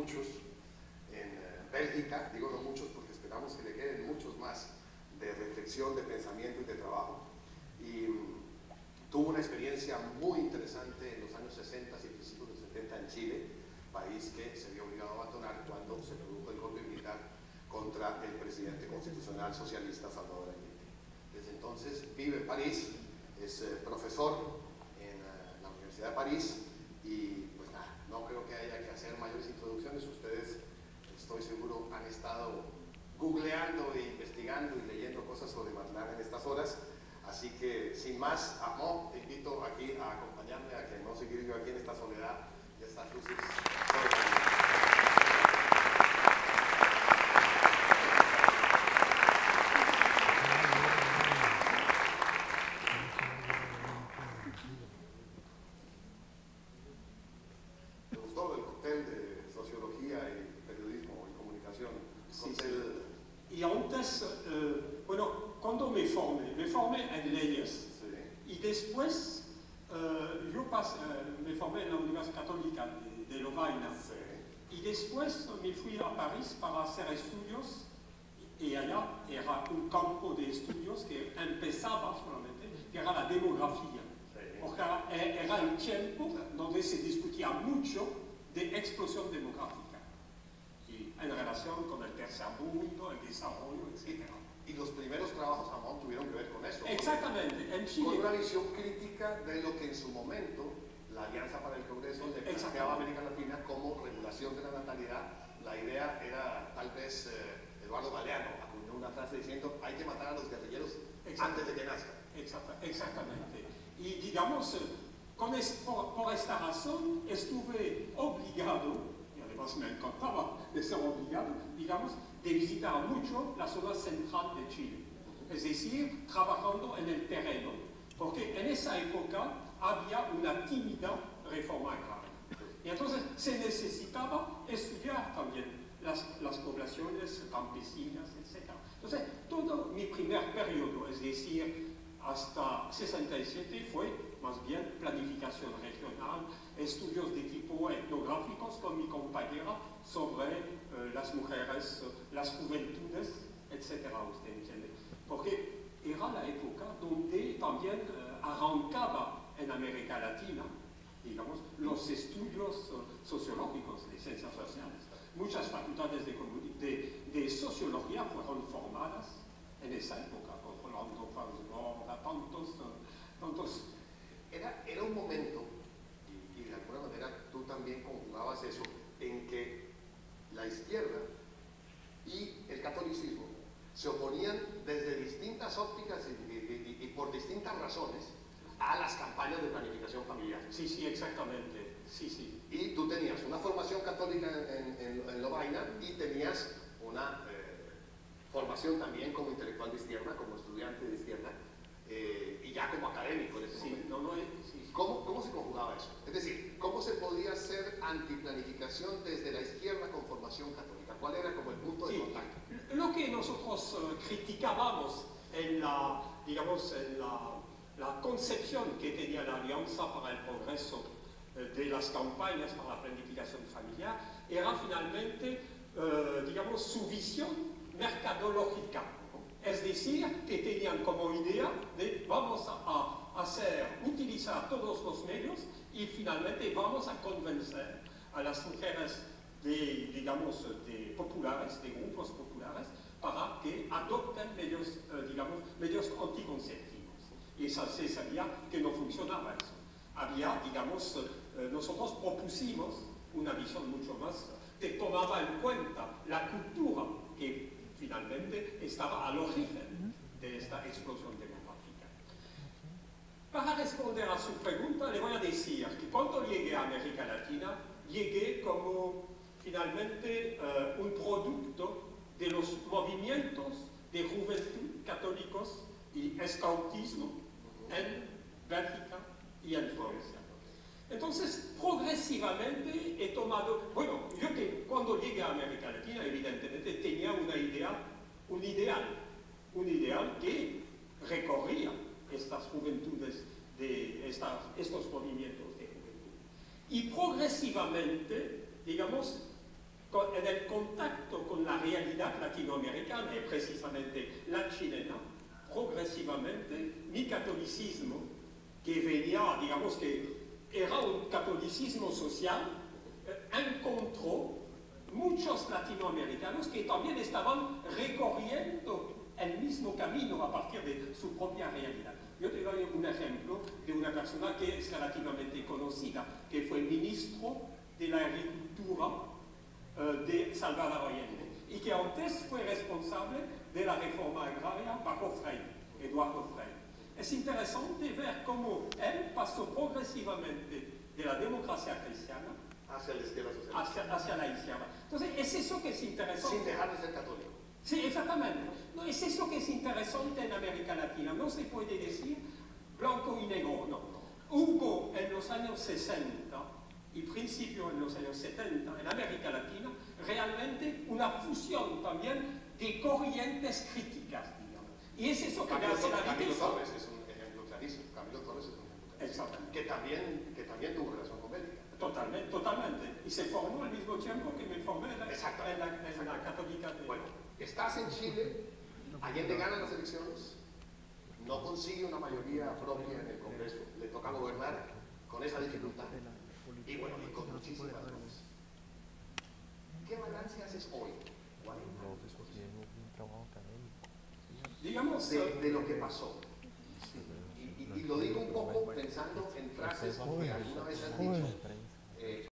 muchos en Bélgica, digo no muchos porque esperamos que le queden muchos más de reflexión, de pensamiento y de trabajo. Y tuvo una experiencia muy interesante en los años 60 y principios de los 70 en Chile, país que se vio obligado a abandonar cuando se produjo el golpe militar contra el presidente constitucional socialista Salvador Allende. Desde entonces vive en París, es profesor en la Universidad de París y pues nada, no creo que haya que hacer mayores introducciones. Ustedes, estoy seguro, han estado googleando e investigando y leyendo cosas sobre Matlán en estas horas. Así que, sin más, Amon, te invito aquí a acompañarme, a que no seguir yo aquí en esta soledad y estas luces. ¿Te gustó el cóctel de sociología y periodismo y comunicación? Sí, sí. Y antes, bueno, cuando me formé en leyes. Y después, me formé en la Universidad Católica de Lovaina. Sí. Y después me fui a París para hacer estudios. Y allá era un campo de estudios que empezaba solamente, que era la demografía. Sí. O sea, era el tiempo donde se discutía mucho de explosión demográfica. Y en relación con el tercer mundo, el desarrollo, etc. Y los primeros trabajos, Amon, tuvieron que ver con eso. Exactamente, en Chile. Con una visión crítica de lo que en su momento la Alianza para el Progreso le planteaba a América Latina como regulación de la natalidad. La idea era, tal vez, Eduardo Galeano acuñó una frase diciendo: hay que matar a los guerrilleros antes de que nazcan. Exactamente. Y digamos, por esta razón estuve obligado, y además me encantaba de ser obligado, digamos, de visitar mucho la zona central de Chile. Es decir, trabajando en el terreno, porque en esa época había una tímida reforma agraria. Y entonces se necesitaba estudiar también las poblaciones campesinas, etc. Entonces, todo mi primer periodo, es decir, hasta 67, fue más bien planificación regional, estudios de tipo etnográficos con mi compañera sobre las mujeres, las juventudes, etc. ¿Usted entiende? Porque era la época donde también arrancaba en América Latina, digamos, los estudios sociológicos de ciencias sociales. Muchas facultades de sociología fueron formadas en esa época, por Rolando Fausgor, tantos. Era un momento, y de alguna manera tú también conjugabas eso, en que la izquierda y el catolicismo se oponían desde distintas ópticas y por distintas razones a las campañas de planificación familiar. Sí, sí, exactamente. Sí, sí. Y tú tenías una formación católica en Lovaina y tenías una formación también como intelectual de izquierda, como estudiante de izquierda, y ya como académico en ese momento. Sí. ¿Cómo se conjugaba eso? Es decir, ¿cómo se podía hacer antiplanificación desde la izquierda con formación católica? ¿Cuál era como el punto de contacto? Lo que nosotros criticábamos en la, digamos, en la concepción que tenía la Alianza para el Progreso de las campañas para la planificación familiar era finalmente, digamos, su visión mercadológica. Es decir, que tenían como idea de vamos a utilizar todos los medios y finalmente vamos a convencer a las mujeres de populares, de grupos populares, para que adopten medios, medios anticonceptivos. Y se sabía que no funcionaba eso. Había, nosotros propusimos una visión mucho más que tomaba en cuenta la cultura que finalmente estaba al origen de esta explosión demográfica. Para responder a su pregunta, le voy a decir que cuando llegué a América Latina, llegué como finalmente un producto de los movimientos de juventud católicos y escautismo en Bélgica y en Francia. Entonces, progresivamente he tomado, bueno, cuando llegué a América Latina, evidentemente tenía un ideal que recorría estas juventudes, estos movimientos de juventud. Y progresivamente, digamos, en el contacto con la realidad latinoamericana y precisamente la chilena, progresivamente mi catolicismo, que venía, digamos que era un catolicismo social, encontró muchos latinoamericanos que también estaban recorriendo el mismo camino a partir de su propia realidad. Yo te doy un ejemplo de una persona que es relativamente conocida, que fue ministro de la Agricultura de Salvador Allende y que antes fue responsable de la reforma agraria bajo Frei, Eduardo Frei. Es interesante ver cómo él pasó progresivamente de la democracia cristiana hacia la izquierda social. Hacia la izquierda. Entonces, es eso que es interesante. Sin dejar de ser católico. Sí, exactamente. No, es eso que es interesante en América Latina. No se puede decir blanco y negro, no. Hubo en los años 60 y principio en los años 70 en América Latina realmente una fusión también de corrientes críticas, digamos. Y es eso que hace la riqueza. Camilo Torres es un ejemplo clarísimo. Camilo Torres es un ejemplo clarísimo. Exactamente. Que también tuvo relación con Bélgica. Totalmente, totalmente. Y se formó al mismo tiempo que me formé en la católica de... Bueno, estás en Chile, Allende gana las elecciones, no consigue una mayoría propia en el Congreso, le toca gobernar con esa dificultad y bueno, y con muchísimas dudas. ¿Qué balance haces hoy, 40 años digamos, de lo que pasó? Y lo digo un poco pensando en frases que alguna vez has dicho.